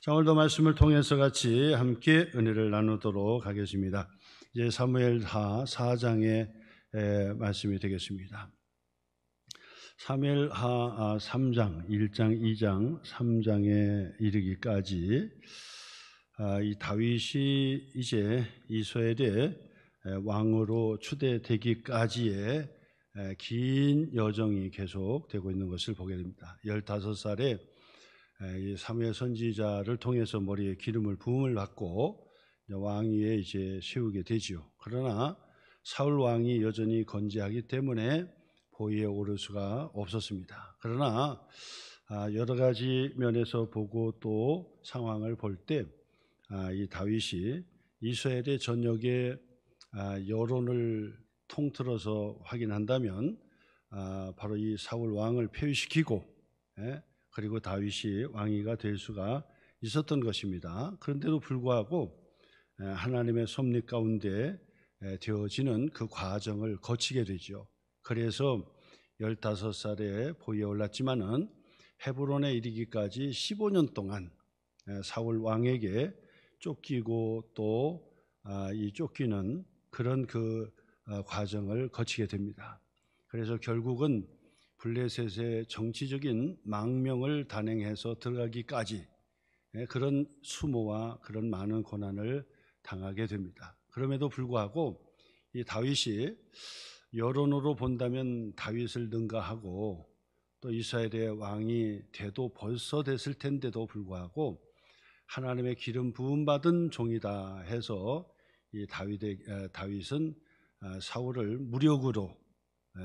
자, 오늘도 말씀을 통해서 같이 함께 은혜를 나누도록 하겠습니다. 이제 사무엘하 4장의 말씀이 되겠습니다. 사무엘하 3장, 1장, 2장, 3장에 이르기까지 이 다윗이 이제 이스라엘의 왕으로 추대되기까지의 긴 여정이 계속되고 있는 것을 보게 됩니다. 15살에 이 사무엘 선지자를 통해서 머리에 기름을 부음을 받고 왕위에 이제 세우게 되지요. 그러나 사울 왕이 여전히 건재하기 때문에 보위에 오를 수가 없었습니다. 그러나 여러 가지 면에서 보고 또 상황을 볼 때 이 다윗이 이스라엘의 전역의 여론을 통틀어서 확인한다면 바로 이 사울 왕을 폐위시키고 그리고 다윗이 왕위가 될 수가 있었던 것입니다. 그런데도 불구하고 하나님의 섭리 가운데 되어지는 그 과정을 거치게 되죠. 그래서 15살에 보위에 올랐지만은 헤브론에 이르기까지 15년 동안 사울 왕에게 쫓기고 또 이 쫓기는 그런 그 과정을 거치게 됩니다. 그래서 결국은 블레셋의 정치적인 망명을 단행해서 들어가기까지 그런 수모와 그런 많은 고난을 당하게 됩니다. 그럼에도 불구하고 이 다윗이 여론으로 본다면 다윗을 능가하고 또 이스라엘의 왕이 돼도 벌써 됐을 텐데도 불구하고 하나님의 기름 부음 받은 종이다 해서 이 다윗은 사울을 무력으로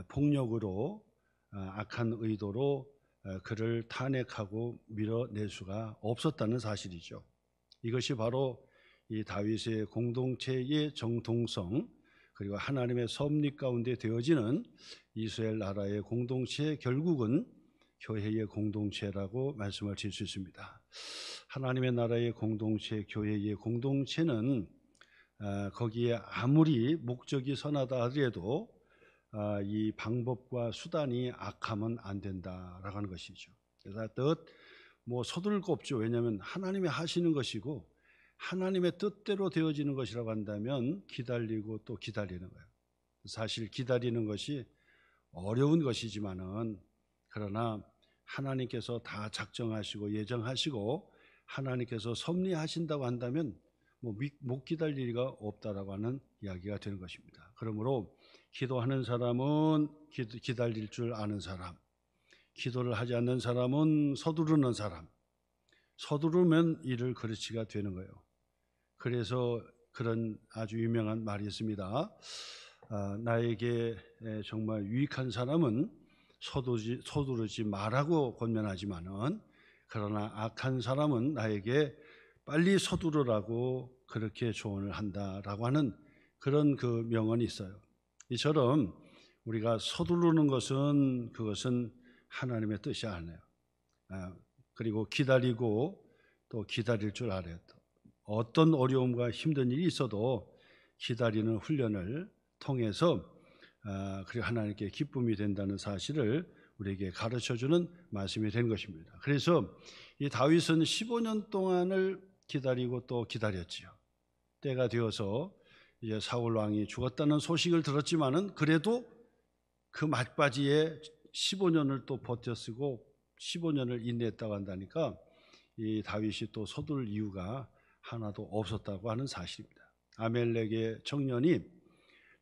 폭력으로 악한 의도로 그를 탄핵하고 밀어낼 수가 없었다는 사실이죠. 이것이 바로 이 다윗의 공동체의 정통성 그리고 하나님의 섭리 가운데 되어지는 이스라엘 나라의 공동체, 결국은 교회의 공동체라고 말씀을 드릴 수 있습니다. 하나님의 나라의 공동체, 교회의 공동체는 거기에 아무리 목적이 선하다 하더라도 이 방법과 수단이 악하면 안 된다라고 하는 것이죠. 그래서 서두를 거 없죠. 왜냐하면 하나님이 하시는 것이고 하나님의 뜻대로 되어지는 것이라고 한다면 기다리고 또 기다리는 거예요. 사실 기다리는 것이 어려운 것이지만은 그러나 하나님께서 다 작정하시고 예정하시고 하나님께서 섭리하신다고 한다면 못 기다릴 리가 없다라고 하는 이야기가 되는 것입니다. 그러므로 기도하는 사람은 기다릴 줄 아는 사람, 기도를 하지 않는 사람은 서두르는 사람, 서두르면 일을 그르치가 되는 거예요. 그래서 그런 아주 유명한 말이 있습니다. 나에게 정말 유익한 사람은 서두르지 말라고 권면하지만은 그러나 악한 사람은 나에게 빨리 서두르라고 그렇게 조언을 한다라고 하는 그런 그 명언이 있어요. 이처럼 우리가 서두르는 것은 그것은 하나님의 뜻이 아니에요. 그리고 기다리고 또 기다릴 줄 알아야 돼. 어떤 어려움과 힘든 일이 있어도 기다리는 훈련을 통해서 그리고 하나님께 기쁨이 된다는 사실을 우리에게 가르쳐주는 말씀이 된 것입니다. 그래서 이 다윗은 15년 동안을 기다리고 또 기다렸지요. 때가 되어서 이제 사울 왕이 죽었다는 소식을 들었지만은 그래도 그 막바지에 15년을 또 버텼고 15년을 인내했다고 한다니까 이 다윗이 또 서둘 이유가 하나도 없었다고 하는 사실입니다. 아멜렉의 청년이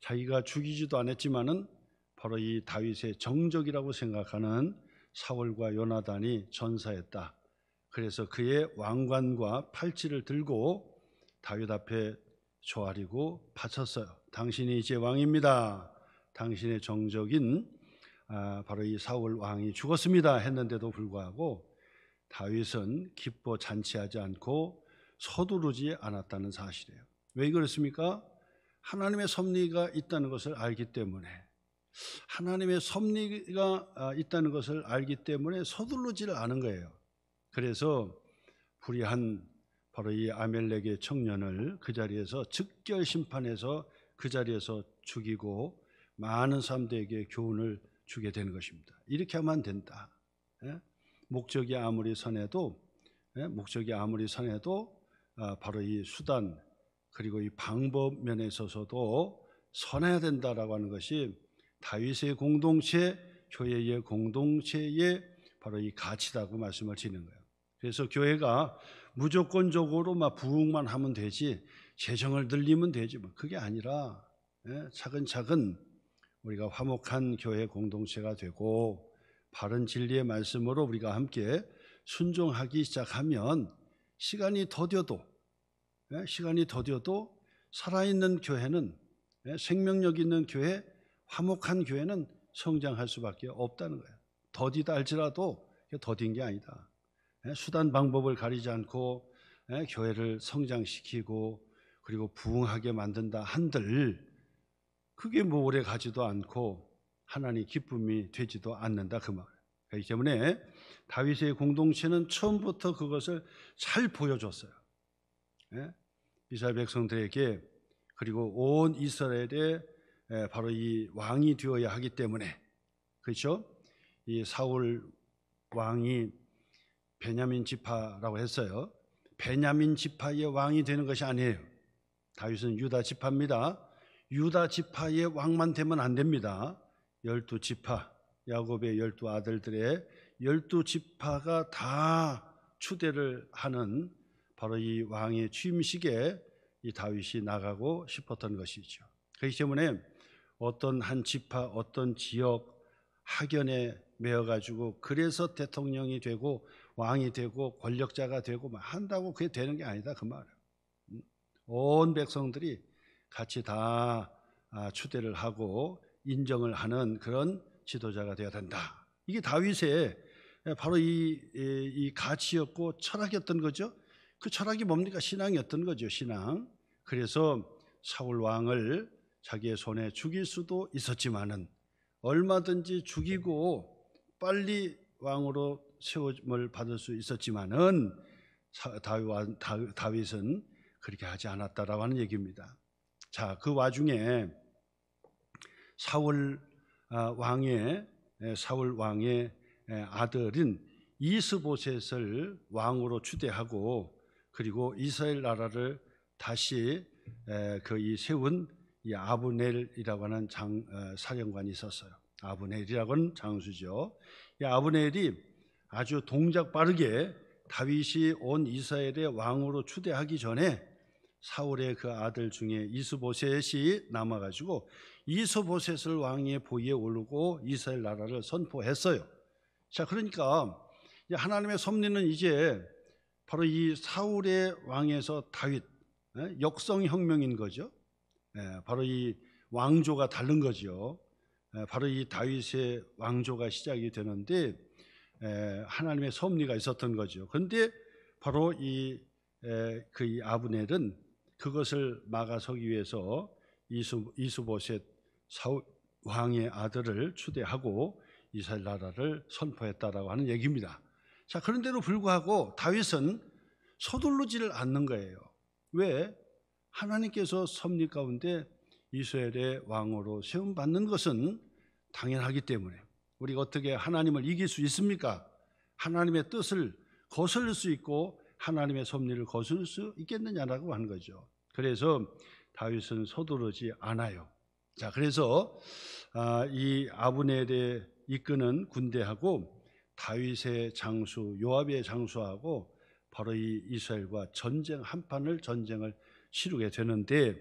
자기가 죽이지도 않았지만은 바로 이 다윗의 정적이라고 생각하는 사울과 요나단이 전사했다. 그래서 그의 왕관과 팔찌를 들고 다윗 앞에 조아리고 바쳤어요. 당신이 이제 왕입니다. 당신의 정적인 바로 이 사울 왕이 죽었습니다 했는데도 불구하고 다윗은 기뻐 잔치하지 않고 서두르지 않았다는 사실이에요. 왜 그렇습니까? 하나님의 섭리가 있다는 것을 알기 때문에, 하나님의 섭리가 있다는 것을 알기 때문에 서두르지를 않은 거예요. 그래서 불의한 바로 이 아멜렉의 청년을 그 자리에서 즉결 심판해서 그 자리에서 죽이고 많은 사람들에게 교훈을 주게 되는 것입니다. 이렇게 하면 안 된다. 목적이 아무리 선해도 목적이 아무리 선해도 바로 이 수단 그리고 이 방법 면에 있어서도 선해야 된다라고 하는 것이 다윗의 공동체, 교회의 공동체의 바로 이 가치라고 말씀을 드리는 거예요. 그래서 교회가 무조건적으로 막 부흥만 하면 되지, 재정을 늘리면 되지, 뭐 그게 아니라 차근차근 우리가 화목한 교회 공동체가 되고 바른 진리의 말씀으로 우리가 함께 순종하기 시작하면 시간이 더뎌도 살아있는 교회는, 생명력 있는 교회, 화목한 교회는 성장할 수밖에 없다는 거예요. 더디다 할지라도 더딘 게 아니다. 수단 방법을 가리지 않고 교회를 성장시키고 그리고 부흥하게 만든다 한들 그게 뭐 오래 가지도 않고 하나님 기쁨이 되지도 않는다 그 말. 그렇기 때문에 다윗의 공동체는 처음부터 그것을 잘 보여줬어요. 이스라엘 백성들에게 그리고 온 이스라엘에 바로 이 왕이 되어야 하기 때문에, 그렇죠? 이 사울 왕이 베냐민 지파라고 했어요. 베냐민 지파의 왕이 되는 것이 아니에요. 다윗은 유다 지파입니다. 유다 지파의 왕만 되면 안 됩니다. 12지파, 야곱의 12아들들의 12지파가 다 추대를 하는 바로 이 왕의 취임식에 이 다윗이 나가고 싶었던 것이죠. 그렇기 때문에 어떤 한 지파, 어떤 지역 학연에 매여가지고 그래서 대통령이 되고 왕이 되고 권력자가 되고 막 한다고 그게 되는 게 아니다 그 말이에요. 온 백성들이 같이 다 추대를 하고 인정을 하는 그런 지도자가 되어야 된다. 이게 다윗의 바로 이 가치였고 철학이었던 거죠. 그 철학이 뭡니까? 신앙이었던 거죠. 신앙. 그래서 사울 왕을 자기의 손에 죽일 수도 있었지만은 얼마든지 죽이고 빨리 왕으로 세움을 받을 수 있었지만은 다윗은 그렇게 하지 않았다라고 하는 얘기입니다. 자, 그 와중에 사울 왕의 아들인 이스보셋을 왕으로 추대하고 그리고 이스라엘 나라를 다시 세운 이 아브넬이라고 하는 사령관이 있었어요. 아브넬이라고 하는 장수죠. 이 아브넬이 아주 동작 빠르게 다윗이 온 이스라엘의 왕으로 추대하기 전에 사울의 그 아들 중에 이스보셋이 남아가지고 이스보셋을 왕의 보위에 오르고 이스라엘 나라를 선포했어요. 자, 그러니까 하나님의 섭리는 이제 바로 이 사울의 왕에서 다윗, 역성혁명인 거죠. 바로 이 왕조가 다른 거죠. 바로 이 다윗의 왕조가 시작이 되는데 하나님의 섭리가 있었던 거죠. 그런데 바로 이 아브넬은 그것을 막아서기 위해서 이스보셋 사울 왕의 아들을 추대하고 이스라엘 나라를 선포했다라고 하는 얘기입니다. 자, 그런데도 불구하고 다윗은 서두르지를 않는 거예요. 왜? 하나님께서 섭리 가운데 이스라엘의 왕으로 세움 받는 것은 당연하기 때문에. 우리가 어떻게 하나님을 이길 수 있습니까? 하나님의 뜻을 거스를 수 있고 하나님의 섭리를 거스를 수 있겠느냐라고 하는 거죠. 그래서 다윗은 서두르지 않아요. 자, 그래서 이 아브넬의 이끄는 군대하고 다윗의 장수 요압의 장수하고 바로 이 이스라엘과 전쟁을 치르게 되는데,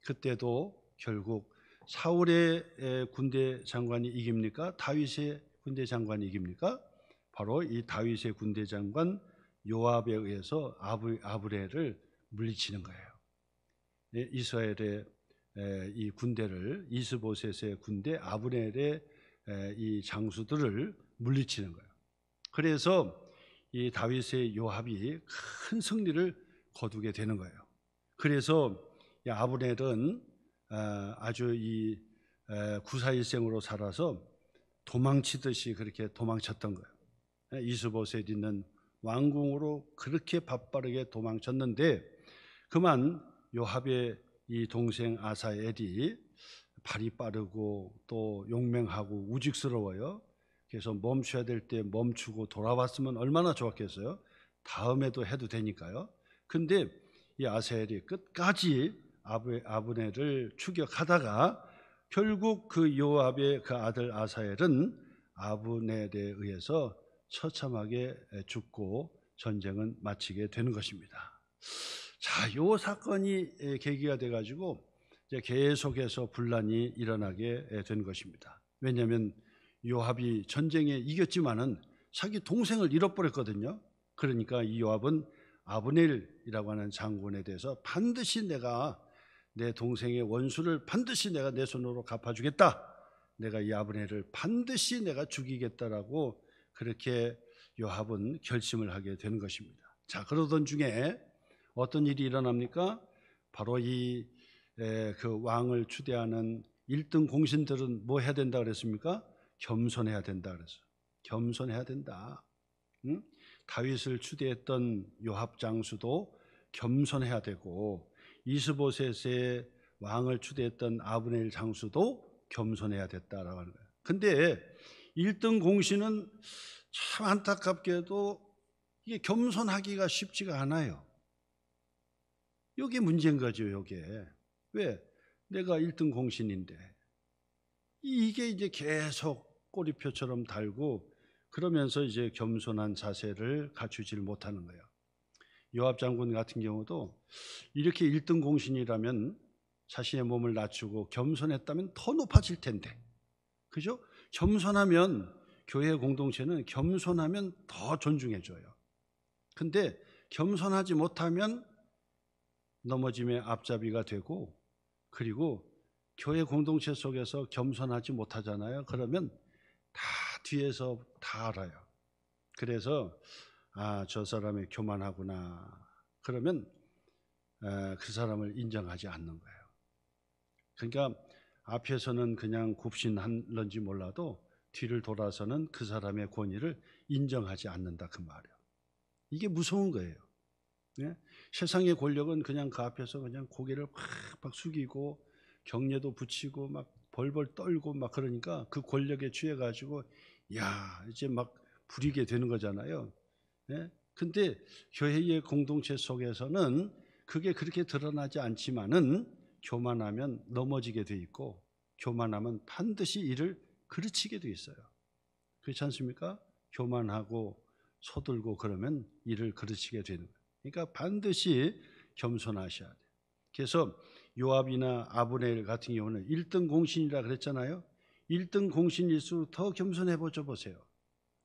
그때도 결국 사울의 군대 장관이 이깁니까? 다윗의 군대 장관이 이깁니까? 바로 이 다윗의 군대 장관 요압에 의해서 아브넬을 물리치는 거예요. 이스라엘의 이 군대를, 이스보셋의 군대 아브넬의 이 장수들을 물리치는 거예요. 그래서 이 다윗의 요압이 큰 승리를 거두게 되는 거예요. 그래서 이 아브넬은 아주 이 구사일생으로 살아서 도망치듯이 그렇게 도망쳤던 거예요. 이스보셋 있는 왕궁으로 그렇게 바빠르게 도망쳤는데, 그만 요압의 이 동생 아사엘이 발이 빠르고 또 용맹하고 우직스러워요. 그래서 멈춰야 될 때 멈추고 돌아왔으면 얼마나 좋았겠어요. 다음에도 해도 되니까요. 근데 이 아사엘이 끝까지 아브넬을 추격하다가 결국 그 요압의 그 아들 아사엘은 아브넬에 의해서 처참하게 죽고 전쟁은 마치게 되는 것입니다. 자, 요 사건이 계기가 돼가지고 이제 계속해서 분란이 일어나게 된 것입니다. 왜냐하면 요압이 전쟁에 이겼지만은 자기 동생을 잃어버렸거든요. 그러니까 이 요압은 아브넬이라고 하는 장군에 대해서 반드시 내가 내 동생의 원수를 반드시 내가 내 손으로 갚아주겠다. 내가 이 아브넬을 반드시 내가 죽이겠다라고 그렇게 요압은 결심을 하게 되는 것입니다. 자, 그러던 중에 어떤 일이 일어납니까? 바로 그 왕을 추대하는 1등 공신들은 뭐 해야 된다 그랬습니까? 겸손해야 된다 그랬어요. 겸손해야 된다. 응? 다윗을 추대했던 요압 장수도 겸손해야 되고, 이스보셋의 왕을 추대했던 아브넬 장수도 겸손해야 됐다라고 하는 거예요. 근데 1등 공신은 참 안타깝게도 이게 겸손하기가 쉽지가 않아요. 이게 문제인 거죠. 이게 왜? 내가 1등 공신인데 이게 이제 계속 꼬리표처럼 달고 그러면서 이제 겸손한 자세를 갖추질 못하는 거예요. 요압 장군 같은 경우도 이렇게 1등 공신이라면 자신의 몸을 낮추고 겸손했다면 더 높아질 텐데, 그죠? 겸손하면 교회 공동체는 겸손하면 더 존중해줘요. 근데 겸손하지 못하면 넘어짐의 앞잡이가 되고, 그리고 교회 공동체 속에서 겸손하지 못하잖아요. 그러면 다 뒤에서 다 알아요. 그래서 저 사람이 교만하구나. 그러면 그 사람을 인정하지 않는 거예요. 그러니까 앞에서는 그냥 굽신한런지 몰라도 뒤를 돌아서는 그 사람의 권위를 인정하지 않는다 그 말이에요. 이게 무서운 거예요. 예? 세상의 권력은 그냥 그 앞에서 그냥 고개를 팍팍 숙이고 경례도 붙이고 막 벌벌 떨고 막 그러니까 그 권력에 취해가지고 이제 막 부리게 되는 거잖아요. 예? 근데 교회의 공동체 속에서는 그게 그렇게 드러나지 않지만은 교만하면 넘어지게 돼 있고, 교만하면 반드시 이를 그르치게 돼 있어요. 그렇지 않습니까? 교만하고 서들고 그러면 이를 그르치게 되는 거예요. 그러니까 반드시 겸손하셔야 돼요. 그래서 요압이나 아브넬 같은 경우는 1등 공신이라 그랬잖아요. 1등 공신일수록 더 겸손해 보세요.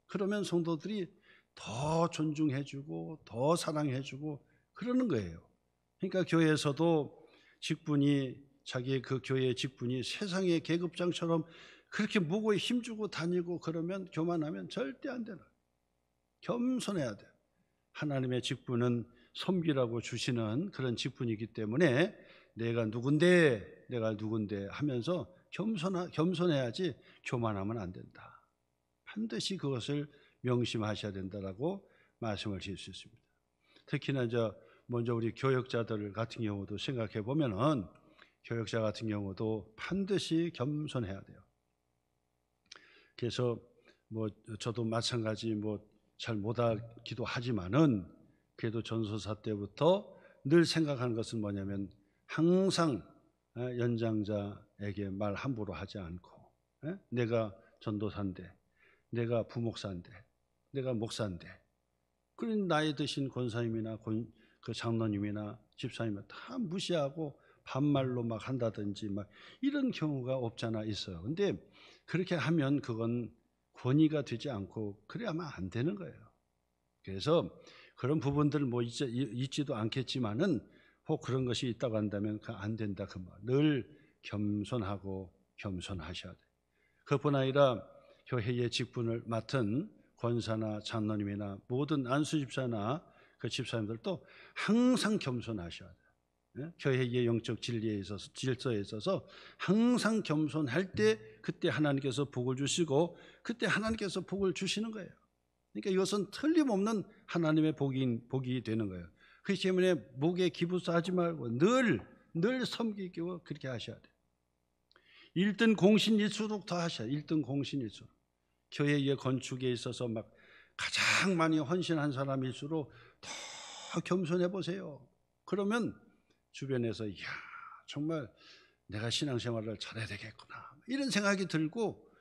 그러면 성도들이 더 존중해주고 더 사랑해주고 그러는 거예요. 그러니까 교회에서도 직분이, 자기의 그 교회의 직분이 세상의 계급장처럼 그렇게 무거이 힘주고 다니고 그러면 교만하면 절대 안 되는 거예요. 겸손해야 돼요. 하나님의 직분은 섬기라고 주시는 그런 직분이기 때문에 내가 누군데 하면서 겸손해야지 교만하면 안 된다. 반드시 그것을 명심하셔야 된다라고 말씀을 드릴 수 있습니다. 특히나 먼저 우리 교역자들 같은 경우도 생각해 보면은 교역자 같은 경우도 반드시 겸손해야 돼요. 그래서 저도 마찬가지 잘 못하기도 하지만은 그래도 전도사 때부터 늘 생각하는 것은 뭐냐면 항상 연장자에게 말 함부로 하지 않고, 내가 전도사인데, 내가 부목사인데, 내가 목사인데, 그런 나이 드신 권사님이나 그 장로님이나 집사님을 다 무시하고 반말로 막 한다든지 막 이런 경우가 없잖아 있어요. 근데 그렇게 하면 그건 권위가 되지 않고 그래야만 안 되는 거예요. 그래서 그런 부분들 있지도 않겠지만은 혹 그런 것이 있다고 한다면 그 안 된다 그 말. 늘 겸손하고 겸손하셔야 돼. 그뿐 아니라 교회의 직분을 맡은 권사나 장로님이나 모든 안수집사나 그 집사님들도 항상 겸손하셔야 돼요. 교회의 영적 질서에 있어서 항상 겸손할 때 그때 하나님께서 복을 주시고 그때 하나님께서 복을 주시는 거예요. 그러니까 이것은 틀림없는 하나님의 복이 되는 거예요. 그렇기 때문에 목에 기부사하지 말고 늘 섬기고 그렇게 하셔야 돼요. 1등 공신일수록 더 하셔야 돼요. 1등 공신일수록. 교회의 건축에 있어서 막 가장 많이 헌신한 사람일수록 더 겸손해 보세요. 그러면 주변에서 이야 정말 내가 신앙생활을 잘해야 되겠구나 이런 생각이 들고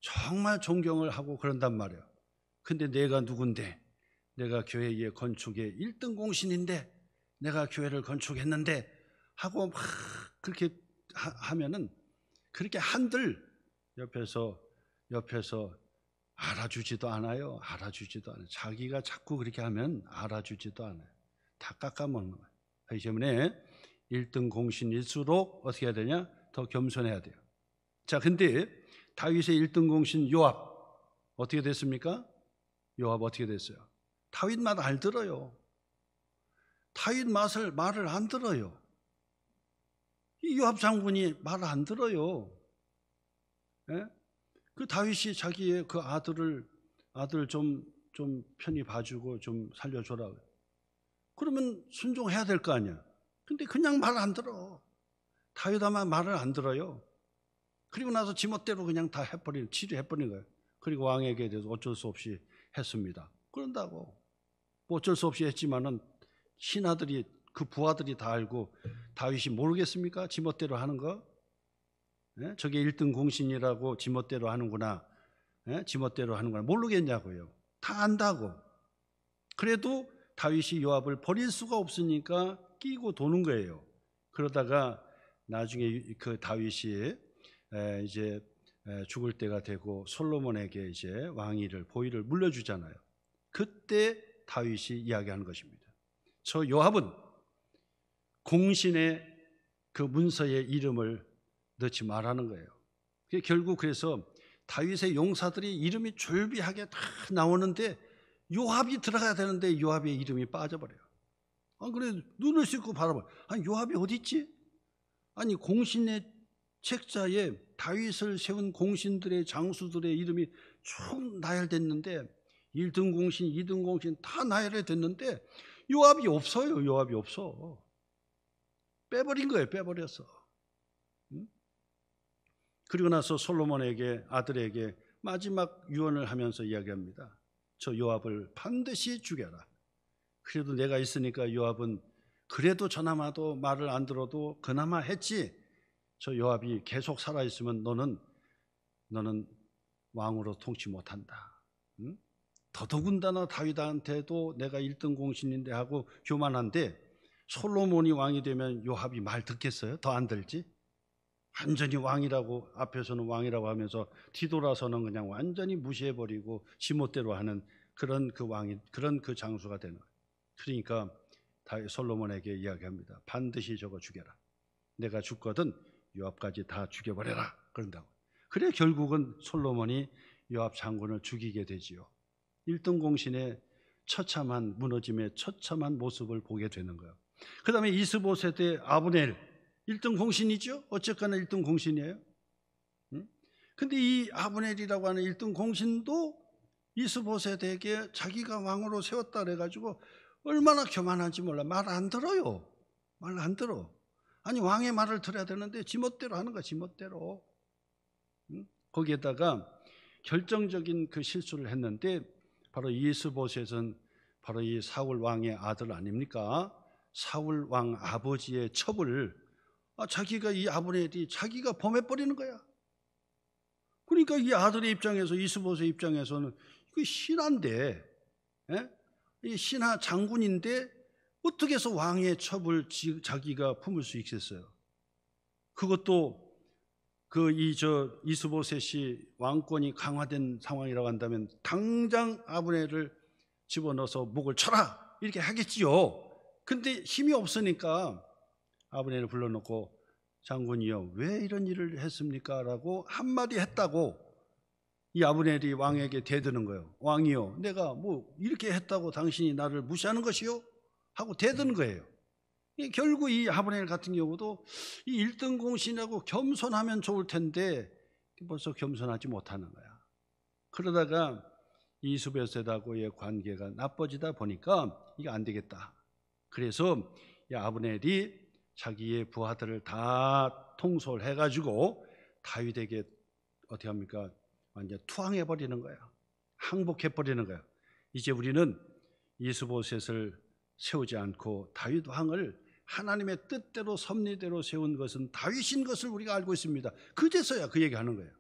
정말 존경을 하고 그런단 말이에요. 근데 내가 누군데, 내가 교회의 건축의 1등 공신인데, 내가 교회를 건축했는데 하고 막 그렇게 하면은 그렇게 한들 옆에서 알아주지도 않아요. 자기가 자꾸 그렇게 하면 알아주지도 않아요. 다 깎아먹는 거예요. 그렇기 때문에 1등 공신일수록 어떻게 해야 되냐? 더 겸손해야 돼요. 자, 근데 다윗의 1등 공신 요압 어떻게 됐습니까? 요압 어떻게 됐어요? 다윗 말 안 들어요. 다윗 말을 안 들어요. 이 요압 장군이 말을 안 들어요. 예? 그 다윗이 자기의 그 아들 좀 편히 봐주고 좀 살려줘라. 그러면 순종해야 될 거 아니야. 근데 그냥 말 안 들어. 다윗 아마 말을 안 들어요. 그리고 나서 지멋대로 그냥 다 치료해버린 거예요. 그리고 왕에게 대해서 어쩔 수 없이 했습니다. 그런다고. 뭐 어쩔 수 없이 했지만은 신하들이 그 부하들이 다 알고 다윗이 모르겠습니까? 지멋대로 하는 거. 예? 저게 1등 공신이라고 지멋대로 하는구나. 예? 지멋대로 하는구나. 모르겠냐고요. 다 안다고. 그래도 다윗이 요압을 버릴 수가 없으니까 끼고 도는 거예요. 그러다가 나중에 그 다윗이 이제 죽을 때가 되고 솔로몬에게 이제 왕위를 보위를 물려주잖아요. 그때 다윗이 이야기하는 것입니다. 저 요압은 공신의 그 문서에 이름을 넣지 말라는 거예요. 결국 그래서 다윗의 용사들이 이름이 졸비하게 다 나오는데 요압이 들어가야 되는데 요압의 이름이 빠져버려요. 그래 눈을 씻고 바라봐. 요압이 어디 있지? 아니 공신의 책자에 다윗을 세운 공신들의 장수들의 이름이 쭉 나열됐는데 1등 공신, 2등 공신 다 나열됐는데 요압이 없어요. 요압이 없어. 빼버린 거예요. 빼버렸어. 그리고 나서 솔로몬에게 아들에게 마지막 유언을 하면서 이야기합니다. 저 요압을 반드시 죽여라. 그래도 내가 있으니까 요압은 그래도 저나마도 말을 안 들어도 그나마 했지. 저 요압이 계속 살아있으면 너는 왕으로 통치 못한다. 응? 더더군다나 다윗한테도 내가 1등 공신인데 하고 교만한데 솔로몬이 왕이 되면 요압이 말 듣겠어요? 더 안 들지? 완전히 왕이라고 앞에서는 왕이라고 하면서 뒤돌아서는 그냥 완전히 무시해버리고 지멋대로 하는 그런 그 왕이 그런 그 장수가 되는 거예요. 그러니까 솔로몬에게 이야기합니다. 반드시 저거 죽여라. 내가 죽거든 요압까지 다 죽여버려라. 그런다고. 그래 결국은 솔로몬이 요압 장군을 죽이게 되지요. 1등 공신의 처참한 무너짐의 처참한 모습을 보게 되는 거예요. 그 다음에 이스보셋의 아브넬 1등 공신이죠. 어쨌거나 1등 공신이에요. 근데 이 아브넬이라고 하는 1등 공신도 이스보셋에게 자기가 왕으로 세웠다 그래가지고 얼마나 교만한지 몰라. 말 안 들어요. 말 안 들어. 아니 왕의 말을 들어야 되는데 지멋대로 하는 거야. 지멋대로. 거기에다가 결정적인 그 실수를 했는데 바로 이스보셋은 바로 이 사울 왕의 아들 아닙니까? 사울 왕 아버지의 첩을 자기가 이 아브넬이 자기가 범해버리는 거야. 그러니까 이 아들의 입장에서 이스보셋 입장에서는 그 신하인데, 이 신하 장군인데 어떻게 해서 왕의 첩을 자기가 품을 수 있겠어요? 그것도 이스보셋이 왕권이 강화된 상황이라고 한다면 당장 아브넬을 집어넣어서 목을 쳐라 이렇게 하겠지요. 근데 힘이 없으니까 아브넬을 불러놓고 장군이요 왜 이런 일을 했습니까? 라고 한마디 했다고 이 아브넬이 왕에게 대드는 거예요. 왕이요 내가 뭐 이렇게 했다고 당신이 나를 무시하는 것이요? 하고 대드는 거예요. 결국 이 아브넬 같은 경우도 이 1등 공신이라고 겸손하면 좋을 텐데 벌써 겸손하지 못하는 거야. 그러다가 이스보셋하고의 관계가 나빠지다 보니까 이게 안 되겠다. 그래서 이 아브넬이 자기의 부하들을 다 통솔해가지고 다윗에게 어떻게 합니까? 완전 투항해버리는 거야. 항복해버리는 거야. 이제 우리는 이스보셋을 세우지 않고 다윗 왕을 하나님의 뜻대로 섭리대로 세운 것은 다윗인 것을 우리가 알고 있습니다. 그제서야 그 얘기하는 거예요.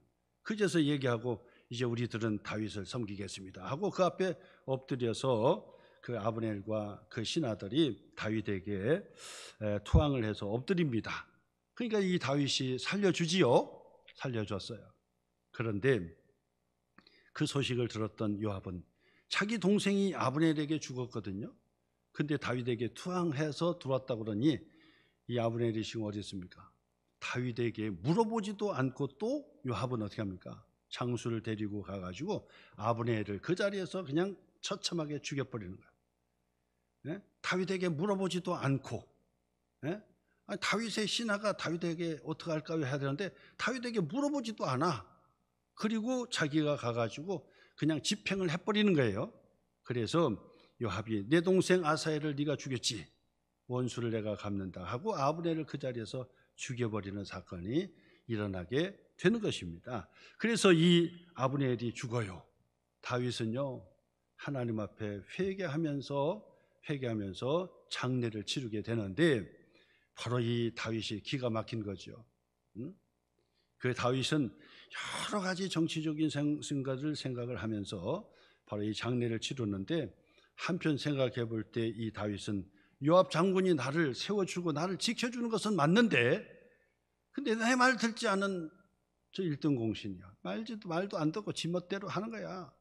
그제서 얘기하고 이제 우리들은 다윗을 섬기겠습니다 하고 그 앞에 엎드려서 그 아브넬과 그 신하들이 다윗에게 투항을 해서 엎드립니다. 그러니까 이 다윗이 살려주지요. 살려줬어요. 그런데 그 소식을 들었던 요압은 자기 동생이 아브넬에게 죽었거든요. 근데 다윗에게 투항해서 들어왔다고 그러니 이 아브넬이 지금 어디 있습니까? 다윗에게 물어보지도 않고 또 요압은 어떻게 합니까? 장수를 데리고 가가지고 아브넬을 그 자리에서 그냥 처참하게 죽여버리는 거예요. 예? 다윗에게 물어보지도 않고, 예? 아니, 다윗의 신하가 다윗에게 어떻게 할까요 해야 되는데 다윗에게 물어보지도 않아. 그리고 자기가 가가지고 그냥 집행을 해버리는 거예요. 그래서 요압이 내 동생 아사엘을 네가 죽였지, 원수를 내가 갚는다 하고 아브넬을 그 자리에서 죽여버리는 사건이 일어나게 되는 것입니다. 그래서 이 아브넬이 죽어요. 다윗은요 하나님 앞에 회개하면서 장례를 치르게 되는데 바로 이 다윗이 기가 막힌 거죠. 그 다윗은 여러 가지 정치적인 생각을 하면서 바로 이 장례를 치르는데 한편 생각해 볼 때 이 다윗은 요압 장군이 나를 세워주고 나를 지켜주는 것은 맞는데 근데 내 말 듣지 않은 저 1등 공신이야. 말도 안 듣고 지멋대로 하는 거야.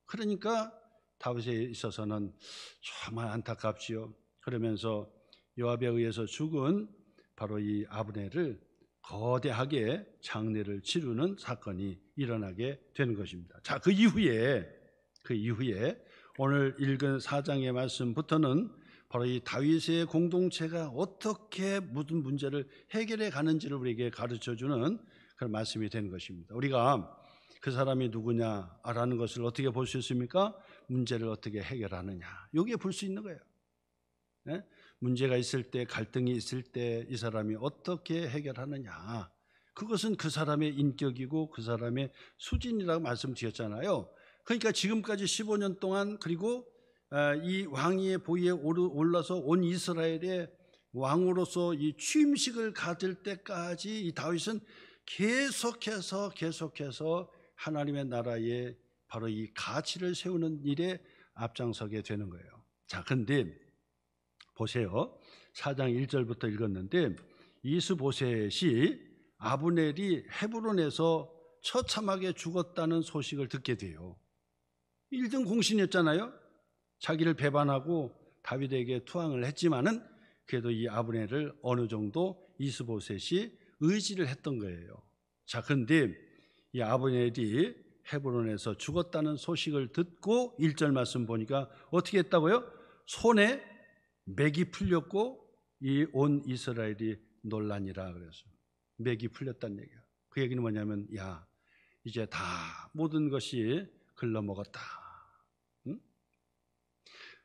그러니까 다윗에 있어서는 정말 안타깝지요. 그러면서 요압에 의해서 죽은 바로 이 아브넬을 거대하게 장례를 치르는 사건이 일어나게 되는 것입니다. 자, 그 이후에 오늘 읽은 4장의 말씀부터는 바로 이 다윗의 공동체가 어떻게 모든 문제를 해결해 가는지를 우리에게 가르쳐주는 그런 말씀이 되는 것입니다. 우리가 그 사람이 누구냐라는 것을 어떻게 볼 수 있습니까? 문제를 어떻게 해결하느냐, 여기에 볼 수 있는 거예요. 네? 문제가 있을 때, 갈등이 있을 때 이 사람이 어떻게 해결하느냐, 그것은 그 사람의 인격이고 그 사람의 수준이라고 말씀드렸잖아요. 그러니까 지금까지 15년 동안, 그리고 이 왕위의 보위에 올라서 온 이스라엘의 왕으로서 이 취임식을 가질 때까지 이 다윗은 계속해서 하나님의 나라에 바로 이 가치를 세우는 일에 앞장서게 되는 거예요. 자, 근데 보세요. 4장 1절부터 읽었는데 이스보셋이 아브넬이 헤브론에서 처참하게 죽었다는 소식을 듣게 돼요. 1등 공신이었잖아요. 자기를 배반하고 다윗에게 투항을 했지만은 그래도 이 아브넬을 어느 정도 이스보셋이 의지를 했던 거예요. 자, 근데 이 아브넬이 헤브론에서 죽었다는 소식을 듣고 1절 말씀 보니까 어떻게 했다고요? 손에 맥이 풀렸고 이 온 이스라엘이 놀라니라 그랬어요. 맥이 풀렸다는 얘기야. 그 얘기는 뭐냐면, 야, 이제 다 모든 것이 글러먹었다. 응?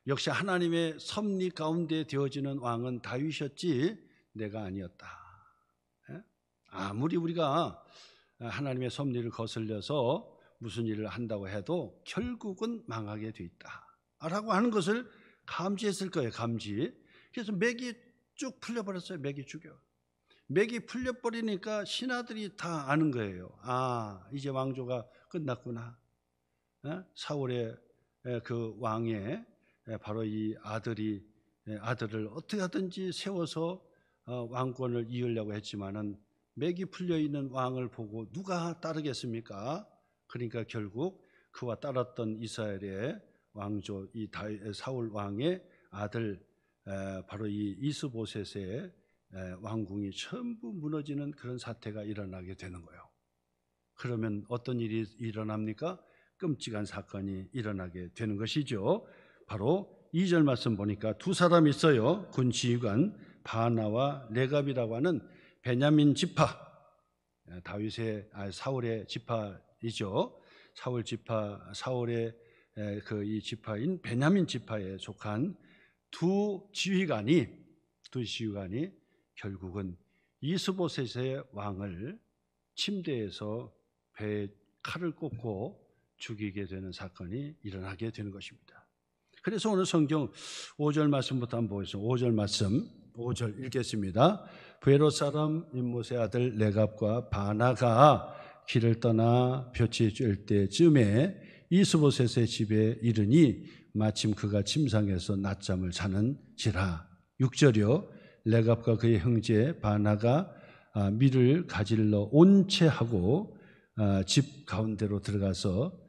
역시 하나님의 섭리 가운데 되어지는 왕은 다윗이었지 내가 아니었다. 예? 아무리 우리가 하나님의 섭리를 거슬려서 무슨 일을 한다고 해도 결국은 망하게 돼 있다 라고 하는 것을 감지했을 거예요. 감지. 그래서 맥이 쭉 풀려버렸어요. 맥이 죽여. 맥이 풀려버리니까 신하들이 다 아는 거예요. 아, 이제 왕조가 끝났구나. 사울의 그 왕의 바로 이 아들을 어떻게 하든지 세워서 왕권을 이으려고 했지만은 맥이 풀려있는 왕을 보고 누가 따르겠습니까? 그러니까 결국 그와 따랐던 이스라엘의 왕조, 이 사울 왕의 아들 바로 이 이스보셋의 왕궁이 전부 무너지는 그런 사태가 일어나게 되는 거예요. 그러면 어떤 일이 일어납니까? 끔찍한 사건이 일어나게 되는 것이죠. 바로 2절 말씀 보니까 두 사람이 있어요. 군 지휘관 바나와 레갑이라고 하는 베냐민 지파, 사울의 지파이죠. 사울의 그 이 지파인 베냐민 지파에 속한 두 지휘관이 결국은 이스보셋의 왕을 침대에서 배에 칼을 꽂고 죽이게 되는 사건이 일어나게 되는 것입니다. 그래서 오늘 성경 5절 말씀부터 한번 보겠습니다. 5절 말씀 5절 읽겠습니다. 베롯 사람 임못의 아들 레갑과 바나가 길을 떠나 볕이 쬐을 때쯤에 이스보셋의 집에 이르니 마침 그가 침상에서 낮잠을 자는지라. 6절이요. 레갑과 그의 형제 바나가 밀을 가질러 온채하고 집 가운데로 들어가서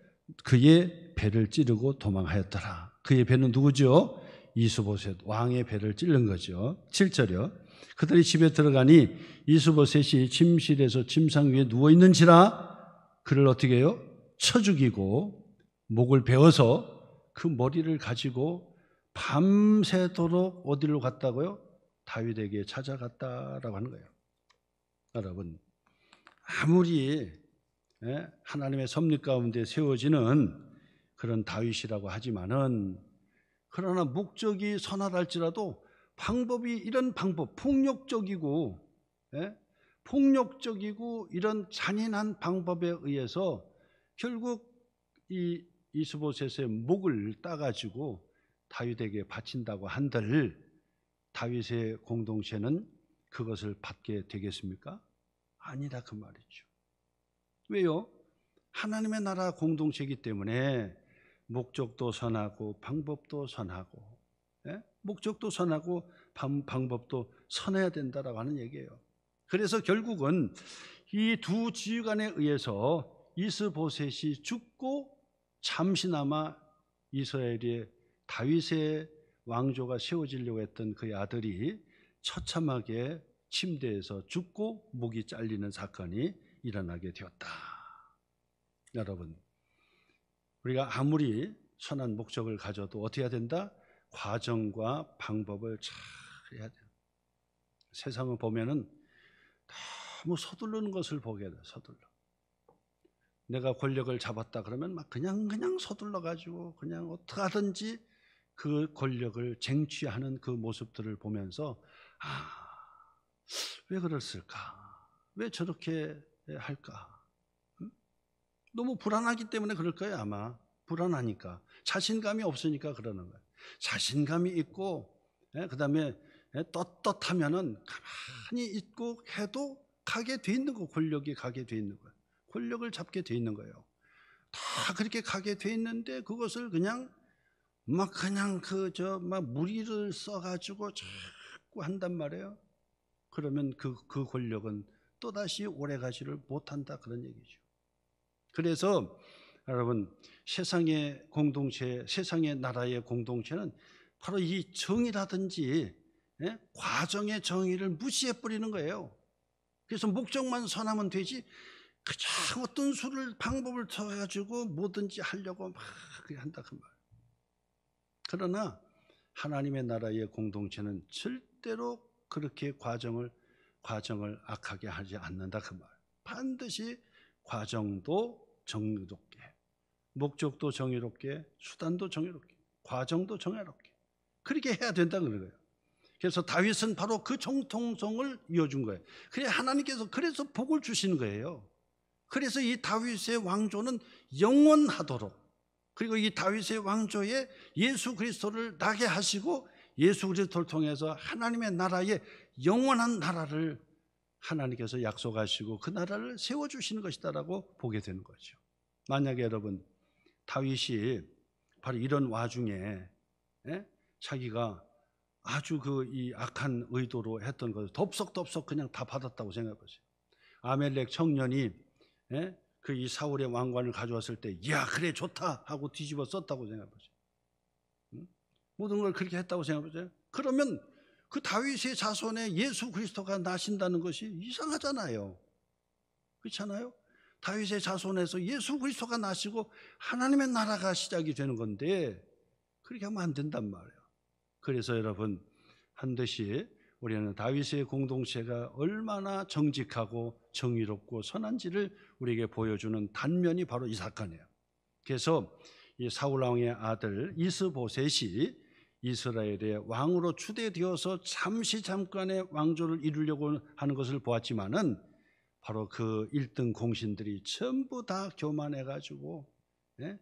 그의 배를 찌르고 도망하였더라. 그의 배는 누구죠? 이스보셋 왕의 배를 찌른 거죠. 7절이요. 그들이 집에 들어가니 이스보셋이 침실에서 침상 위에 누워 있는지라 그를 어떻게 해요? 쳐 죽이고 목을 베어서 그 머리를 가지고 밤새도록 어디로 갔다고요? 다윗에게 찾아갔다라고 하는 거예요. 여러분, 아무리 하나님의 섭리 가운데 세워지는 그런 다윗이라고 하지만은, 그러나 목적이 선하달지라도 방법이 이런 방법, 폭력적이고 이런 잔인한 방법에 의해서 결국 이 이스보셋의 목을 따가지고 다윗에게 바친다고 한들 다윗의 공동체는 그것을 받게 되겠습니까? 아니다 그 말이죠. 왜요? 하나님의 나라 공동체이기 때문에 목적도 선하고 방법도 선하고, 목적도 선하고 방법도 선해야 된다라고 하는 얘기예요. 그래서 결국은 이 두 지휘관에 의해서 이스보셋이 죽고 잠시나마 이스라엘의 다윗의 왕조가 세워지려고 했던 그의 아들이 처참하게 침대에서 죽고 목이 잘리는 사건이 일어나게 되었다. 여러분, 우리가 아무리 선한 목적을 가져도 어떻게 해야 된다? 과정과 방법을 잘 해야 돼요. 세상을 보면은 너무 서두르는 것을 보게 돼요. 서둘러. 내가 권력을 잡았다 그러면 막 그냥 서둘러 가지고 그냥 어떻게 하든지 그 권력을 쟁취하는 그 모습들을 보면서 왜 그랬을까? 왜 저렇게 할까? 너무 불안하기 때문에 그럴 거예요. 아마 불안하니까, 자신감이 없으니까 그러는 거예요. 자신감이 있고 그다음에 떳떳하면은 가만히 있고 해도 가게 돼 있는 거, 권력이 가게 돼 있는 거예요. 권력을 잡게 돼 있는 거예요. 다 그렇게 가게 돼 있는데 그것을 그냥 막 무리를 써가지고 자꾸 한단 말이에요. 그러면 그 권력은 또다시 오래가지를 못한다 그런 얘기죠. 그래서 여러분, 세상의 공동체, 세상의 나라의 공동체는 바로 이 정의라든지 과정의 정의를 무시해버리는 거예요. 그래서 목적만 선하면 되지 그저 어떤 수를 방법을 써가지고 뭐든지 하려고 막 한다 그 말. 그러나 하나님의 나라의 공동체는 절대로 그렇게 과정을 악하게 하지 않는다 그 말. 반드시 과정도 정의롭게, 목적도 정의롭게, 수단도 정의롭게, 과정도 정의롭게 그렇게 해야 된다는 거예요. 그래서 다윗은 바로 그 정통성을 이어준 거예요. 그래 하나님께서 그래서 복을 주시는 거예요. 그래서 이 다윗의 왕조는 영원하도록, 그리고 이 다윗의 왕조에 예수 그리스도를 나게 하시고 예수 그리스도를 통해서 하나님의 나라의 영원한 나라를 하나님께서 약속하시고 그 나라를 세워주시는 것이다라고 보게 되는 거죠. 만약에 여러분, 다윗이 바로 이런 와중에 자기가 아주 이 악한 의도로 했던 것을 덥석덥석 그냥 다 받았다고 생각해 보세요. 아멜렉 청년이 그 이 사울의 왕관을 가져왔을 때, 야 그래 좋다 하고 뒤집어 썼다고 생각해 보세요. 모든 걸 그렇게 했다고 생각해 보세요. 그러면 그 다윗의 자손에 예수 그리스도가 나신다는 것이 이상하잖아요. 그렇잖아요. 다윗의 자손에서 예수 그리스도가 나시고 하나님의 나라가 시작이 되는 건데 그렇게 하면 안 된단 말이에요. 그래서 여러분, 반드시 우리는 다윗의 공동체가 얼마나 정직하고 정의롭고 선한지를 우리에게 보여주는 단면이 바로 이 사건이에요. 그래서 이 사울 왕의 아들 이스보셋이 이스라엘의 왕으로 추대되어서 잠깐의 왕조를 이루려고 하는 것을 보았지만은 바로 그 1등 공신들이 전부 다 교만해가지고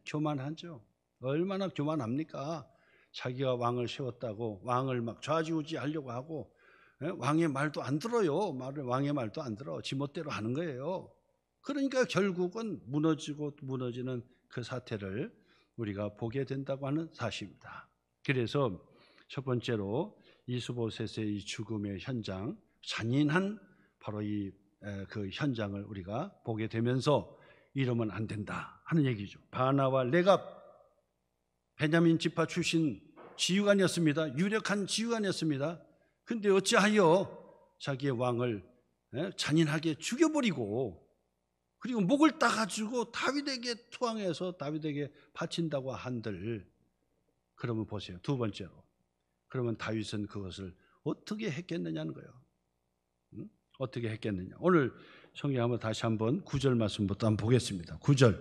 교만하죠. 얼마나 교만합니까? 자기가 왕을 세웠다고 왕을 막 좌지우지하려고 하고 왕의 말도 안 들어요. 왕의 말도 안 들어. 지멋대로 하는 거예요. 그러니까 결국은 무너지는 그 사태를 우리가 보게 된다고 하는 사실입니다. 그래서 첫 번째로 이스보셋의 이 죽음의 현장, 잔인한 바로 그 현장을 우리가 보게 되면서 이러면 안 된다 하는 얘기죠. 바나와 레갑, 베냐민 지파 출신 지휘관이었습니다. 유력한 지휘관이었습니다. 근데 어찌하여 자기의 왕을 잔인하게 죽여버리고 그리고 목을 따가지고 다윗에게 투항해서 다윗에게 바친다고 한들, 그러면 보세요. 두 번째로, 그러면 다윗은 그것을 어떻게 했겠느냐는 거예요. 어떻게 했겠느냐. 오늘 성경 한번 다시 한번 9절 말씀부터 한번 보겠습니다. 9절.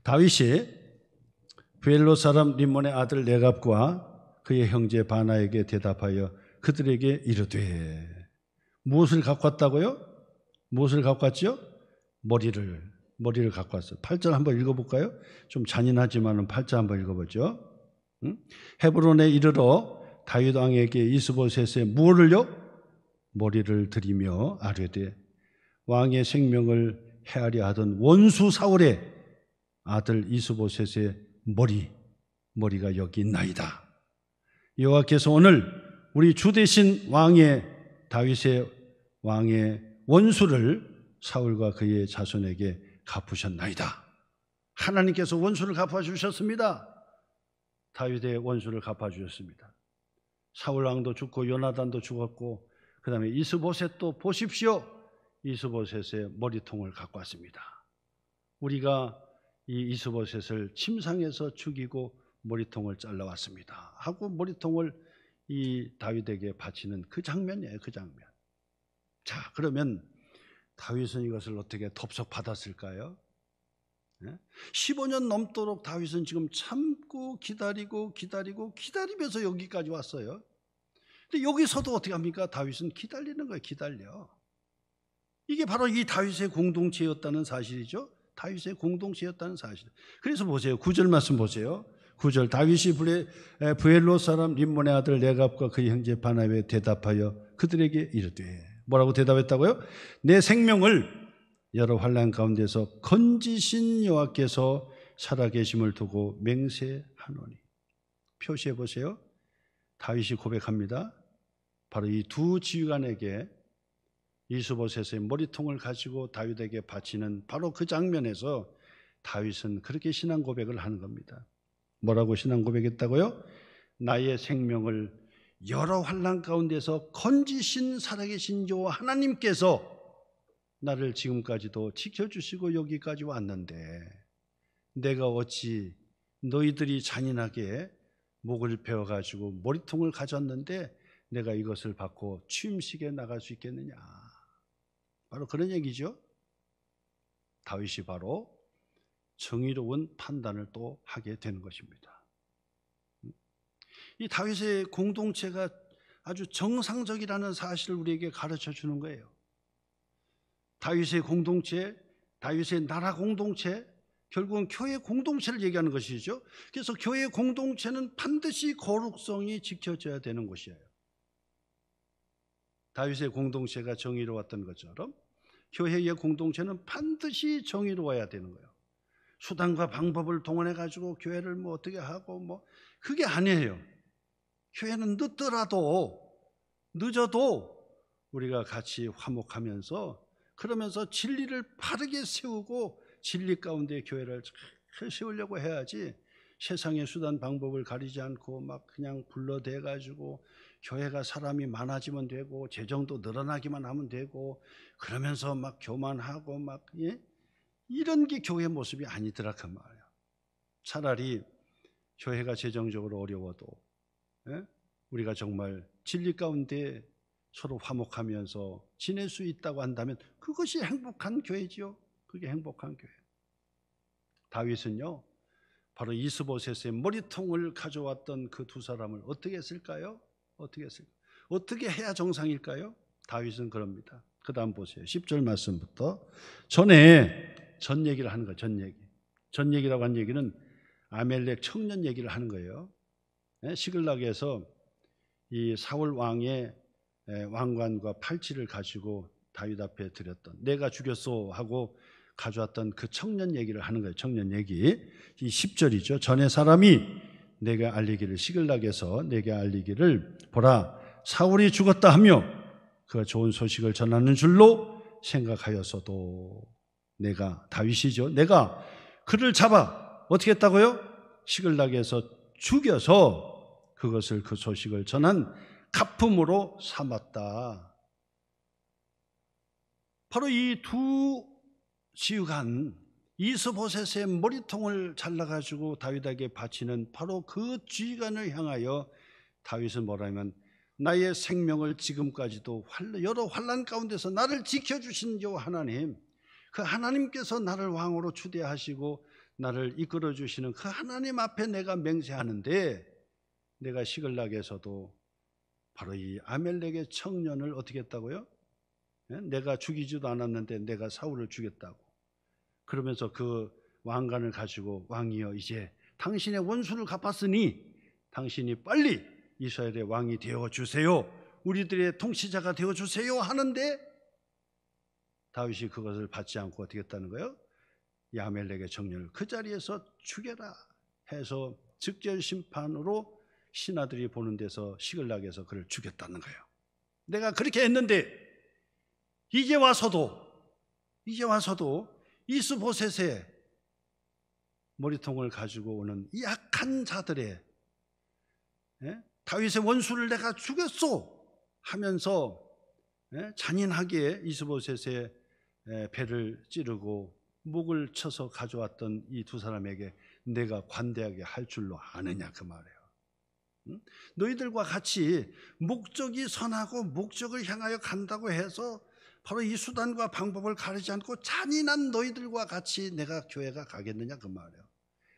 다윗이 부엘로 사람 림몬의 아들 레갑과 그의 형제 바나에게 대답하여 그들에게 이르되, 무엇을 갖고 왔다고요? 무엇을 갖고 왔죠? 머리를 갖고 왔어요. 8절 한번 읽어볼까요? 좀 잔인하지만 8절 한번 읽어보죠. 헤브론에 이르러 다윗 왕에게 이스보셋의 무엇을요? 머리를 들이며 아뢰되, 왕의 생명을 해하려 하던 원수 사울의 아들 이스보셋의 머리가 여기 있나이다. 여호와께서 오늘 우리 주 되신 다윗의 왕의 원수를 사울과 그의 자손에게 갚으셨나이다. 하나님께서 원수를 갚아주셨습니다. 다윗의 원수를 갚아주셨습니다. 사울 왕도 죽고 요나단도 죽었고, 그 다음에 이스보셋도 보십시오. 이스보셋의 머리통을 갖고 왔습니다. 우리가 이 이스보셋을 침상에서 죽이고 머리통을 잘라왔습니다 하고 머리통을 이 다윗에게 바치는 그 장면이에요. 그 장면. 자, 그러면 다윗은 이것을 어떻게 덥석받았을까요? 15년 넘도록 다윗은 지금 참고 기다리면서 여기까지 왔어요. 근데 여기서도 어떻게 합니까? 다윗은 기다리는 거예요. 기다려. 이게 바로 이 다윗의 공동체였다는 사실이죠. 다윗의 공동체였다는 사실. 그래서 보세요. 9절 말씀 보세요. 9절. 다윗이 부엘로 사람 림몬의 아들 레갑과 그의 형제 바나에 대답하여 그들에게 이르되, 뭐라고 대답했다고요? 내 생명을 여러 환난 가운데서 건지신 여호와께서 살아계심을 두고 맹세하노니. 표시해 보세요. 다윗이 고백합니다. 바로 이 두 지휘관에게 이스보셋의 머리통을 가지고 다윗에게 바치는 바로 그 장면에서 다윗은 그렇게 신앙 고백을 하는 겁니다. 뭐라고 신앙 고백했다고요? 나의 생명을 여러 환난 가운데서 건지신 살아계신 여호와 하나님께서 나를 지금까지도 지켜주시고 여기까지 왔는데, 내가 어찌 너희들이 잔인하게 목을 베어가지고 머리통을 가졌는데 내가 이것을 받고 취임식에 나갈 수 있겠느냐. 바로 그런 얘기죠. 다윗이 바로 정의로운 판단을 또 하게 되는 것입니다. 이 다윗의 공동체가 아주 정상적이라는 사실을 우리에게 가르쳐 주는 거예요. 다윗의 공동체, 다윗의 나라 공동체, 결국은 교회 공동체를 얘기하는 것이죠. 그래서 교회 공동체는 반드시 거룩성이 지켜져야 되는 것이에요. 다윗의 공동체가 정의로웠던 것처럼 교회의 공동체는 반드시 정의로워야 되는 거예요. 수단과 방법을 동원해 가지고 교회를 어떻게 하고 그게 아니에요. 교회는 늦어도 우리가 같이 화목하면서, 그러면서 진리를 바르게 세우고 진리 가운데 교회를 잘 세우려고 해야지, 세상의 수단 방법을 가리지 않고 그냥 불러대 가지고 교회가 사람이 많아지면 되고 재정도 늘어나기만 하면 되고 그러면서 교만하고 이런 게 교회 모습이 아니더라 그 말이에요. 차라리 교회가 재정적으로 어려워도 우리가 정말 진리 가운데 서로 화목하면서 지낼 수 있다고 한다면 그것이 행복한 교회지요. 그게 행복한 교회. 다윗은요, 바로 이스보셋의 머리통을 가져왔던 그 두 사람을 어떻게 했을까요? 어떻게 해야 정상일까요? 다윗은 그럽니다. 그 다음 보세요. 10절 말씀부터 전 얘기를 하는 거예요. 전 얘기. 전 얘기라고 한 얘기는 아멜렉 청년 얘기를 하는 거예요. 시글락에서 이 사울 왕의 왕관과 팔찌를 가지고 다윗 앞에 드렸던, 내가 죽였소 하고 가져왔던 그 청년 얘기를 하는 거예요. 청년 얘기. 이 10절이죠. 전에 사람이 내게 알리기를, 시글락에서 내게 알리기를, 보라 사울이 죽었다 하며 그 좋은 소식을 전하는 줄로 생각하였어도, 내가, 다윗이죠, 내가 그를 잡아 어떻게 했다고요? 시글락에서 죽여서 그것을, 그 소식을 전한 가품으로 삼았다. 바로 이 두 지휘관, 이스보셋의 머리통을 잘라가지고 다윗에게 바치는 바로 그 지휘관을 향하여 다윗은 뭐라면, 나의 생명을 지금까지도 여러 환난 가운데서 나를 지켜주신 요 하나님, 그 하나님께서 나를 왕으로 추대하시고 나를 이끌어 주시는 그 하나님 앞에 내가 맹세하는데, 내가 시글락에서도 바로 이 아멜렉의 청년을 어떻게 했다고요? 내가 죽이지도 않았는데 내가 사울을 죽였다고. 그러면서 그 왕관을 가지고, 왕이여 이제 당신의 원수를 갚았으니 당신이 빨리 이스라엘의 왕이 되어주세요, 우리들의 통치자가 되어주세요 하는데, 다윗이 그것을 받지 않고 어떻게 했다는 거예요? 이 아멜렉의 청년을 그 자리에서 죽여라 해서 즉결 심판으로 신하들이 보는 데서 시글락에서 그를 죽였다는 거예요. 내가 그렇게 했는데 이제 와서도 이스보셋의 머리통을 가지고 오는 이 악한 자들의, 다윗의 원수를 내가 죽였소 하면서 잔인하게 이스보셋의 배를 찌르고 목을 쳐서 가져왔던 이 두 사람에게 내가 관대하게 할 줄로 아느냐 그 말이에요. 너희들과 같이 목적이 선하고 목적을 향하여 간다고 해서 바로 이 수단과 방법을 가리지 않고 잔인한 너희들과 같이 내가 교회가 가겠느냐 그 말이에요.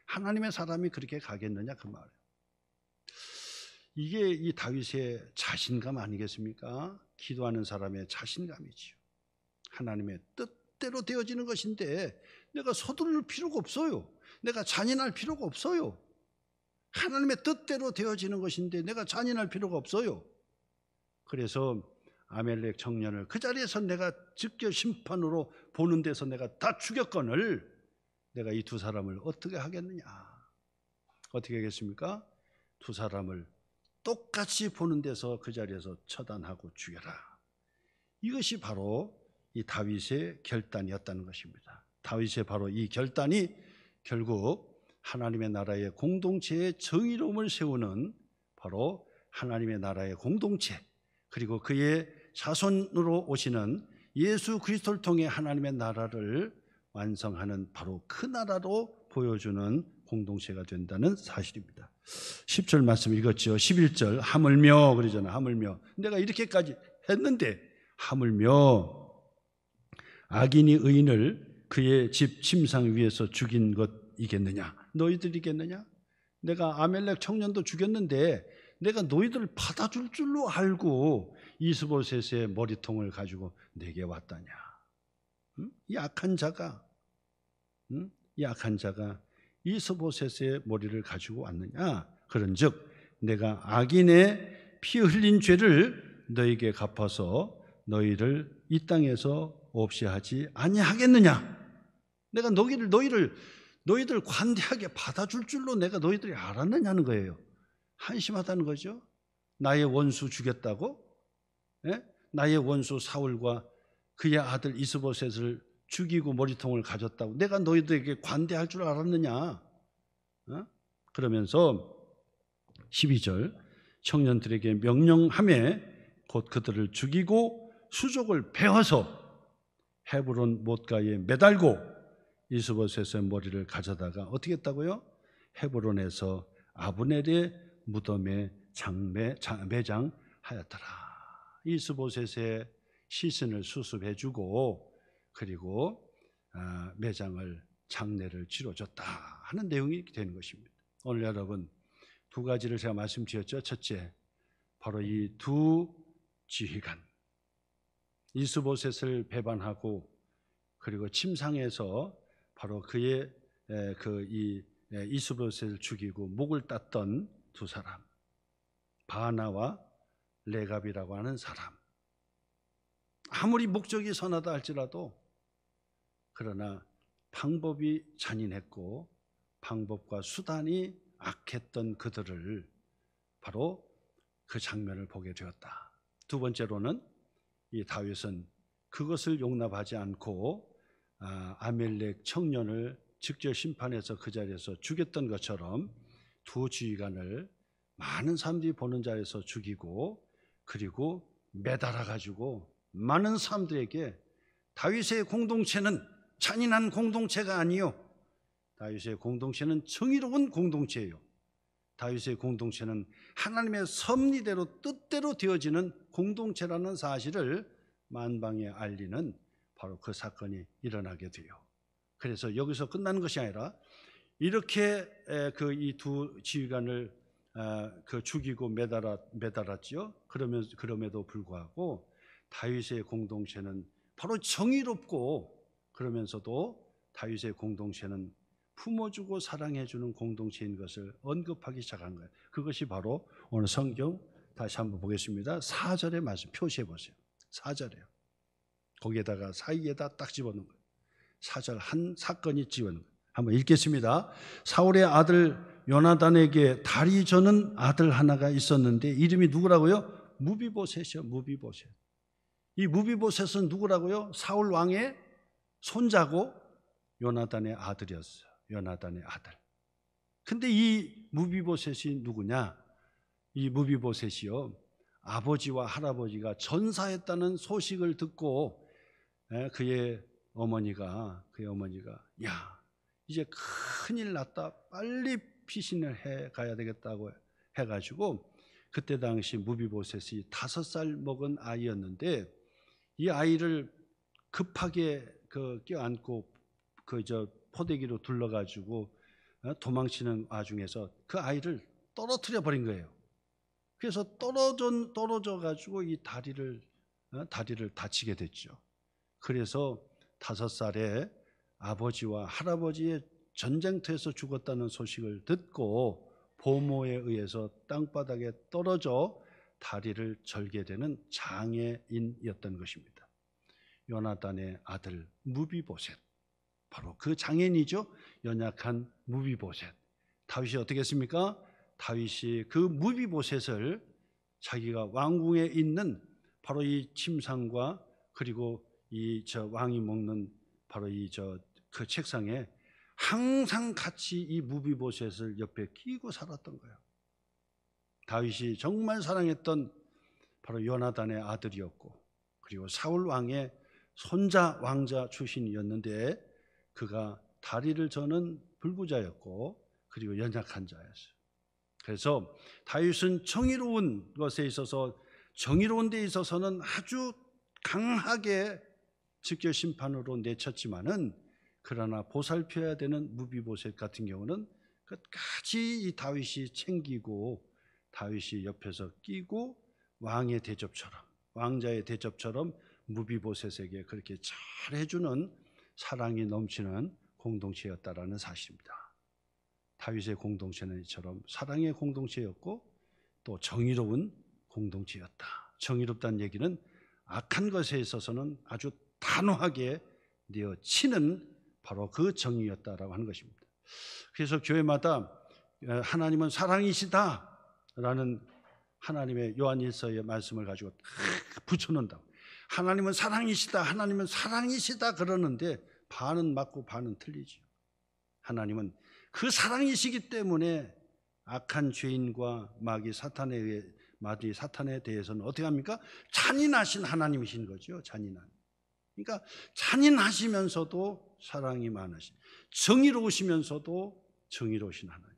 하나님의 사람이 그렇게 가겠느냐 그 말이에요. 이게 이 다윗의 자신감 아니겠습니까? 기도하는 사람의 자신감이지요. 하나님의 뜻대로 되어지는 것인데 내가 서두를 필요가 없어요. 내가 잔인할 필요가 없어요. 하나님의 뜻대로 되어지는 것인데 내가 잔인할 필요가 없어요. 그래서 아멜렉 청년을 그 자리에서 내가 즉결 심판으로 보는 데서 내가 다 죽였거늘 내가 이 두 사람을 어떻게 하겠느냐. 어떻게 하겠습니까? 두 사람을 똑같이 보는 데서 그 자리에서 처단하고 죽여라. 이것이 바로 이 다윗의 결단이었다는 것입니다. 다윗의 바로 이 결단이 결국 하나님의 나라의 공동체의 정의로움을 세우는 바로 하나님의 나라의 공동체, 그리고 그의 자손으로 오시는 예수 그리스도를 통해 하나님의 나라를 완성하는 바로 그 나라로 보여주는 공동체가 된다는 사실입니다. 10절 말씀 읽었죠. 11절 하물며 그러잖아요. 하물며 내가 이렇게까지 했는데 하물며 악인이 의인을 그의 집 침상 위에서 죽인 것이겠느냐? 너희들이겠느냐? 내가 아멜렉 청년도 죽였는데 내가 너희들을 받아줄 줄로 알고 이스보셋의 머리통을 가지고 내게 왔다냐? 이 악한 자가 이스보셋의 머리를 가지고 왔느냐? 그런즉 내가 악인의 피 흘린 죄를 너희에게 갚아서 너희를 이 땅에서 없이 하지 아니하겠느냐? 내가 너희들 관대하게 받아줄 줄로 내가 너희들이 알았느냐는 거예요. 한심하다는 거죠. 나의 원수 죽였다고? 나의 원수 사울과 그의 아들 이스보셋을 죽이고 머리통을 가졌다고 내가 너희들에게 관대할 줄 알았느냐? 그러면서 12절 청년들에게 명령하매 곧 그들을 죽이고 수족을 베어서 헤브론 못가에 매달고 이스보셋의 머리를 가져다가 어떻게 했다고요? 헤브론에서 아브넬의 무덤에 매장하였더라. 이스보셋의 시신을 수습해주고 그리고 매장을 장례를 치러줬다 하는 내용이 되는 것입니다. 오늘 여러분 두 가지를 제가 말씀드렸죠. 첫째, 바로 이 두 지휘관 이스보셋을 배반하고 그리고 침상에서 바로 그의 이 이스보셋을 죽이고 목을 땄던 두 사람, 바나와 레갑이라고 하는 사람. 아무리 목적이 선하다 할지라도 그러나 방법이 잔인했고 방법과 수단이 악했던 그들을 바로 그 장면을 보게 되었다. 두 번째로는 이 다윗은 그것을 용납하지 않고 아멜렉 청년을 직접 심판해서 그 자리에서 죽였던 것처럼 두 지휘관을 많은 사람들이 보는 자리에서 죽이고 그리고 매달아 가지고 많은 사람들에게 다윗의 공동체는 잔인한 공동체가 아니요, 다윗의 공동체는 정의로운 공동체예요. 다윗의 공동체는 하나님의 섭리대로 뜻대로 되어지는 공동체라는 사실을 만방에 알리는 바로 그 사건이 일어나게 돼요. 그래서 여기서 끝나는 것이 아니라 이렇게 이 두 지휘관을 죽이고 매달았죠. 그럼에도 불구하고 다윗의 공동체는 바로 정의롭고 그러면서도 다윗의 공동체는 품어주고 사랑해주는 공동체인 것을 언급하기 시작한 거예요. 그것이 바로 오늘 성경 다시 한번 보겠습니다. 4절의 말씀 표시해 보세요. 4절이에요. 거기에다가 사이에다 딱 집어넣은 거예요. 4절 한 사건이 집어넣은 거예요. 한번 읽겠습니다. 사울의 아들 요나단에게 다리 저는 아들 하나가 있었는데 이름이 누구라고요? 무비보셋이요. 무비보셋. 이 무비보셋은 누구라고요? 사울 왕의 손자고 요나단의 아들이었어요. 요나단의 아들. 근데 이 무비보셋이 누구냐? 이 무비보셋이요, 아버지와 할아버지가 전사했다는 소식을 듣고 그의 어머니가 야, 이제 큰일 났다, 빨리 피신을 해 가야 되겠다고 해가지고 그때 당시 무비보셋이 5살 먹은 아이였는데 이 아이를 급하게 껴안고 포대기로 둘러가지고 도망치는 와중에서 그 아이를 떨어뜨려 버린 거예요. 그래서 떨어져 가지고 이 다리를 다치게 됐죠. 그래서 5살에 아버지와 할아버지의 전쟁터에서 죽었다는 소식을 듣고 보모에 의해서 땅바닥에 떨어져 다리를 절게 되는 장애인이었던 것입니다. 요나단의 아들 무비보셋, 바로 그 장애인이죠. 연약한 무비보셋. 다윗이 어떻게 했습니까? 다윗이 그 무비보셋을 자기가 왕궁에 있는 바로 이 침상과 그리고 왕이 먹는 바로 그 책상에 항상 같이 이 무비보셋을 옆에 끼고 살았던 거예요. 다윗이 정말 사랑했던 바로 요나단의 아들이었고 그리고 사울 왕의 손자 왕자 출신이었는데 그가 다리를 저는 불구자였고 그리고 연약한 자였어요. 그래서 다윗은 정의로운 것에 있어서, 정의로운 데 있어서는 아주 강하게 직접 심판으로 내쳤지만은 그러나 보살펴야 되는 무비보셋 같은 경우는 끝까지 이 다윗이 챙기고 다윗이 옆에서 끼고 왕의 대접처럼, 왕자의 대접처럼 무비보셋에게 그렇게 잘 해주는 사랑이 넘치는 공동체였다라는 사실입니다. 다윗의 공동체는 이처럼 사랑의 공동체였고 또 정의로운 공동체였다. 정의롭다는 얘기는 악한 것에 있어서는 아주 단호하게 내어치는 바로 그 정의였다라고 하는 것입니다. 그래서 교회마다 하나님은 사랑이시다라는 하나님의 요한일서의 말씀을 가지고 붙여놓는다. 하나님은 사랑이시다, 하나님은 사랑이시다 그러는데 반은 맞고 반은 틀리죠. 하나님은 그 사랑이시기 때문에 악한 죄인과 마귀 사탄에 대해서는 어떻게 합니까? 잔인하신 하나님이신 거죠. 그러니까 잔인하시면서도 사랑이 많으신, 정의로우시면서도 정의로우신 하나님,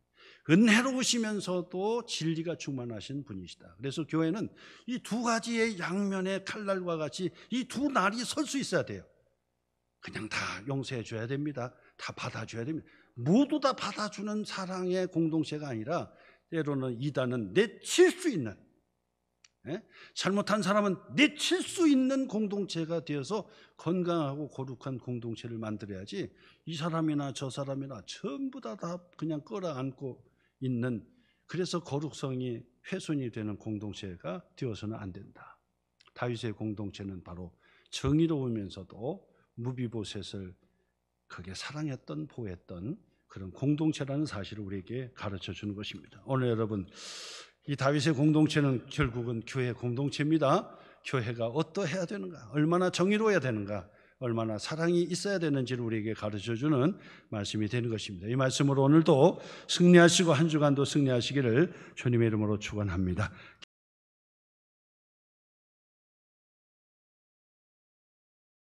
은혜로우시면서도 진리가 충만하신 분이시다. 그래서 교회는 이 두 가지의 양면의 칼날과 같이 이 두 날이 설 수 있어야 돼요. 그냥 다 용서해 줘야 됩니다. 다 받아줘야 됩니다. 모두 다 받아주는 사랑의 공동체가 아니라 때로는 이단은 내칠 수 있는, 잘못한 사람은 내칠 수 있는 공동체가 되어서 건강하고 거룩한 공동체를 만들어야지 이 사람이나 저 사람이나 전부 다 그냥 끌어안고 있는, 그래서 거룩성이 훼손이 되는 공동체가 되어서는 안 된다. 다윗의 공동체는 바로 정의로우면서도 무비보셋을 그게 사랑했던, 보호했던 그런 공동체라는 사실을 우리에게 가르쳐 주는 것입니다. 오늘 여러분, 이 다윗의 공동체는 결국은 교회 공동체입니다. 교회가 어떠해야 되는가, 얼마나 정의로워야 되는가, 얼마나 사랑이 있어야 되는지를 우리에게 가르쳐주는 말씀이 되는 것입니다. 이 말씀으로 오늘도 승리하시고 한 주간도 승리하시기를 주님의 이름으로 축원합니다.